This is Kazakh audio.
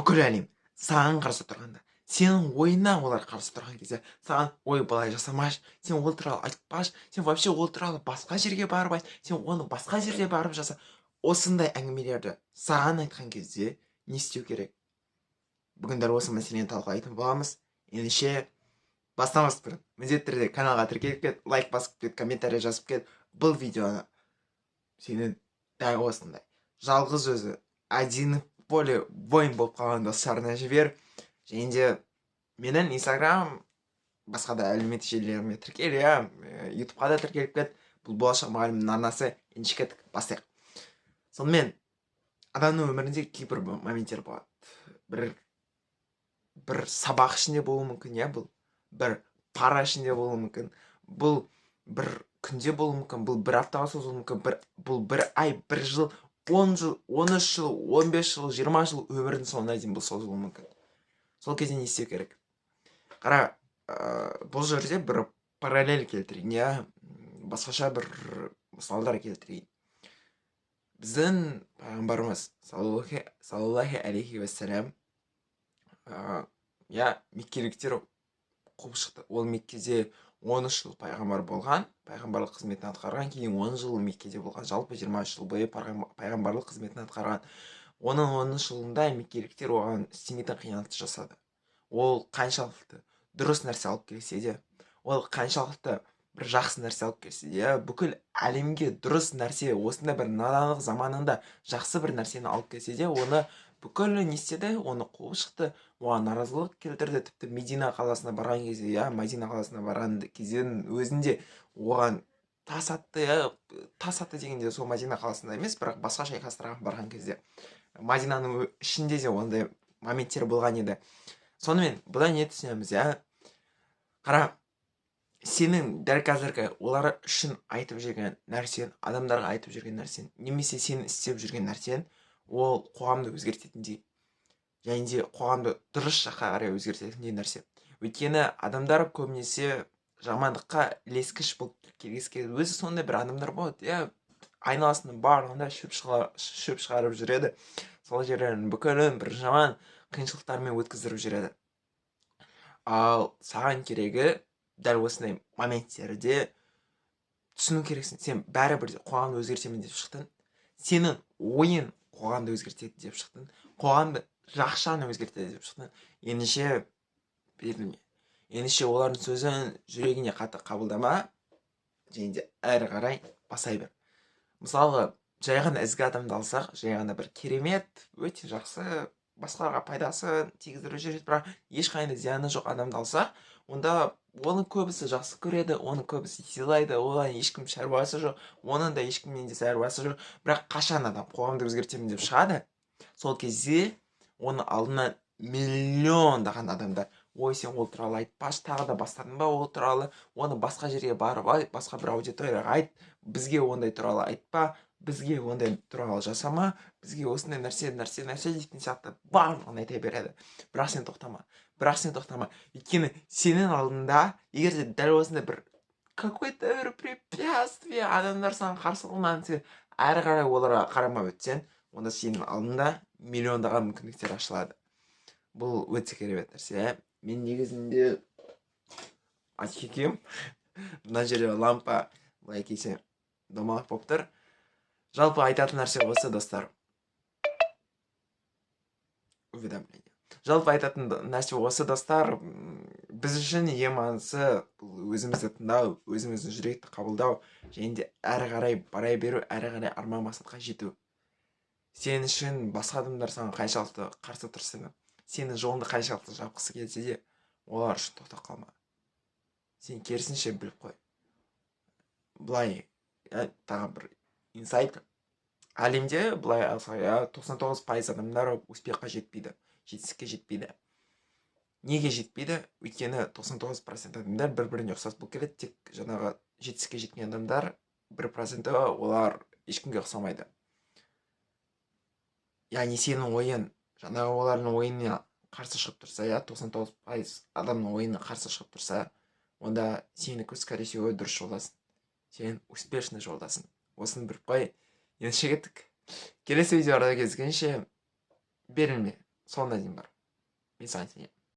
бүкіл әлем саған қарсы тұрғанда, сенің ойына олар қарсы тұрған кезде, саған ой былай жасамашы, сен ол туралы айтпашы, сен вообще ол туралы басқа жерге барып айт, сен оны басқа жерде барып жаса. Осындай әңгімелерді саған айтқан кезде не істеу керек? Бүгін дәл осы мәселені талқылайтын боламыз. Ендеше бастамас бұрын міндетті түрде каналға тіркеліп кет, лайк басып кет, комментарий жазып кет. Бұл видеоны сенің дәл осындай жалғыз өзі один в поле воин болып қалған достарына жібер. Және де менің инстаграм, басқа да әлеуметтік желілеріме тіркел, ютубқа да тіркеліп кет. Бұл болашақ мұғалімнің арнасы. Ендеше кеттік, бастайық. Сонымен адамның өмірінде кейбір моменттер болады. Бір сабақ ішінде болуы мүмкін, бұл бір пара ішінде болуы мүмкін, бұл бір күнде болуы мүмкін, бұл бір аптаға созылуы мүмкін, бұл бір ай, бір жыл, 10 жыл, 13 жыл, 15 жыл, 20 жыл өмірдің соңына дейін бұл созылуы мүмкін. Сол кезде не істеу керек? Қара, бұл жерде бір параллель келтірейін, басқаша бір мысалдар келтірейін. Біздің пайғамбарымыз саллаллаху алейхи уассалам меккеліктер қуып шықты. Ол Меккеде 13 жыл пайғамбар болған, пайғамбарлық қызметін атқарған, кейін 10 жыл Меккеде болған, жалпы 23 жыл бойы пайғамбарлық қызметін атқарған. Оның 10 жылында меккеліктер оған істемейтін қиянатты жасады. Ол қаншалықты дұрыс нәрсе алып келсе де, ол қаншалықты бір жақсы нәрсе алып келсе де, бүкіл әлемге дұрыс нәрсе, осында бір надандық заманында жақсы бір нәрсені алып келсе де, оны бүкіл не істеді, оны қуып шықты, оған наразылық келтірді. Тіпті Медина қаласына барған кезде, Медина қаласына барған кездің өзінде оған тас атты дегенде сол Медина қаласында емес, бірақ басқа шайқастарға барған кезде Мединаның ішінде де ондай моменттер болған еді. Сонымен бұдан не түсінеміз? Қара, сенің дәл қазіргі олар үшін айтып жүрген нәрсен, адамдарға айтып жүрген нәрсен, немесе сен істеп жүрген нәрсен, ол қоғамды өзгертетіндей, және де қоғамды дұрыс жаққа қарай өзгертетіндей нәрсе. Өйткені адамдар көбінесе жамандыққа ілескіш болып келгісі, өзі сондай бір адамдар болады, айналасының барлығында шөп шығарып жүреді, сол жерлерін бүкілін бір жаман қиыншылықтармен өткіздіріп жүреді. Ал саған керегі дәл осындай моменттерде түсіну керексің. Сен бәрібір қоғамды өзгертемін деп шықтың. Сенің ойын қоғамды өзгертеді деп шықтың. Қоғамды жақшаны өзгертеді деп шықтың. Ендеше берілме. Ендеше олардың сөзін жүрегіне қатты қабылдама, және де әрі қарай басай бер. Мысалы, жай ғана ізгі адамды алсақ, жай ғана бір керемет, өте жақсы, басқаларға пайдасы тигіздіріп жүреді, бірақ ешқандай зияны жоқ адамды алсақ, онда оны көбісі жақсы көреді, оны көбісі сыйлайды, оған ешкім шаруасы жоқ, оның да ешкіммен де шаруасы жоқ. Бірақ қашан адам қоғамды өзгертемін деп шығады, сол кезде оны алдынан миллиондаған адамдар, ой, сен ол туралы айтпашы, тағы да бастадың ба ол туралы, оны басқа жерге барып айт, басқа бір аудиторияға айт, бізге ондай туралы айтпа, бізге ондай туралы жасама, бізге осындай нәрсе дейтін сияқты барлығын айта береді. Бірақ сен тоқтама. Өйткені сенің алдында, егер де дәл осындай бір какой-то бір препятствие адамдар саған қарсылығынан сен әрі қарай оларға қарамай өтсең, онда сенің алдында миллиондаған мүмкіндіктер ашылады. Бұл өте керемет нәрсе. Мен негізінде айтып кетем, мына жерде лампа былай келсе домалақ болып тұр. Жалпы айтатын нәрсе осы, достар. Уведомление. Жалпы айтатын нәрсе осы, достар. Біз үшін ең маңыздысы өзімізді тыңдау, өзіміздің жүректі қабылдау, және де әрі қарай барай беру, әрі қарай арман мақсатқа жету. Сен үшін басқа адамдар саған қаншалықты қарсы тұрса да, сенің жолыңды қаншалықты жапқысы келсе де, олар үшін тоқтап қалма. Сен керісінше біліп қой. Былай, тағы бір инсайт. Әлемде былай алсақ, 99% адамдар успехқа жетпейді, жетістікке жетпейді. Неге жетпейді? Өйткені 99% адамдар бір-біріне ұқсас болып келеді, тек жаңағы жетістікке жеткен адамдар 1% олар ешкімге ұқсамайды. Яғни сенің ойын, жаңағы олардың ойына қарсы шығып тұрса, 99% адамның ойына қарсы шығып тұрса, онда сенікі, скорее всего, дұрыс жолдасың. Сен успешный жолдасың. Осыны біліп қой. Ендеше кеттік. Келесі видеода кездескенше берілме. соңына дейін бар. Мен саған сенемін.